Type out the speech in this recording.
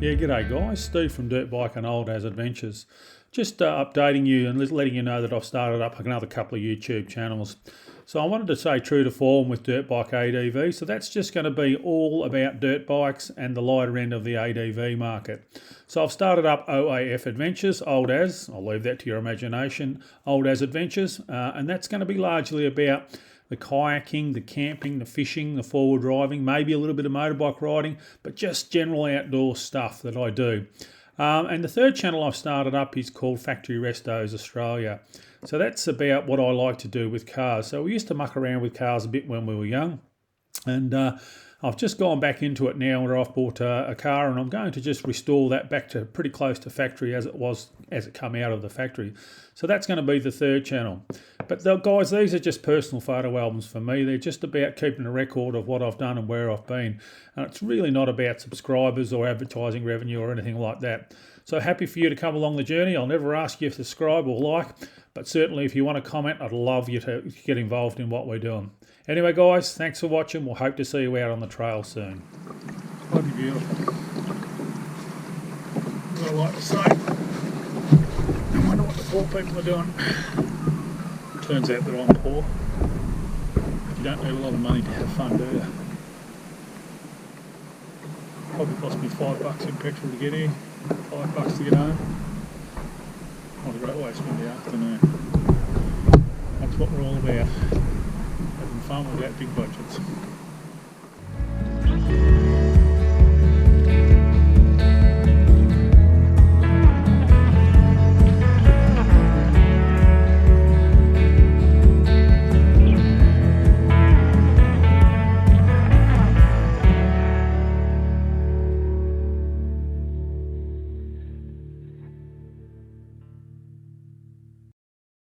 Yeah, g'day guys, Steve from Dirt Bike and O.A.F Adventures. Just updating you and letting you know that I've started up another couple of YouTube channels. So I wanted to say true to form with Dirt Bike ADV, so that's just going to be all about dirt bikes and the lighter end of the ADV market. So I've started up O.A.F Adventures, old as, I'll leave that to your imagination, old as Adventures, and that's going to be largely about the kayaking, the camping, the fishing, the forward driving, maybe a little bit of motorbike riding, but just general outdoor stuff that I do. And the third channel I've started up is called Factory Restos Australia. So that's about what I like to do with cars. So we used to muck around with cars a bit when we were young. And I've just gone back into it now where I've bought a car, and I'm going to just restore that back to pretty close to factory as it was as it come out of the factory. So that's going to be the third channel. But guys, these are just personal photo albums for me. They're just about keeping a record of what I've done and where I've been. And it's really not about subscribers or advertising revenue or anything like that. So happy for you to come along the journey. I'll never ask you to subscribe or like, but certainly if you want to comment, I'd love you to get involved in what we're doing. Anyway guys, thanks for watching. We'll hope to see you out on the trail soon. Bloody beautiful. What I like to say, I wonder what the poor people are doing. Turns out that I'm poor. You don't need a lot of money to have fun, do you? Probably cost me $5 in petrol to get here, $5 to get home. Not a great way to spend the afternoon. That's what we're all about. Having fun without big budgets.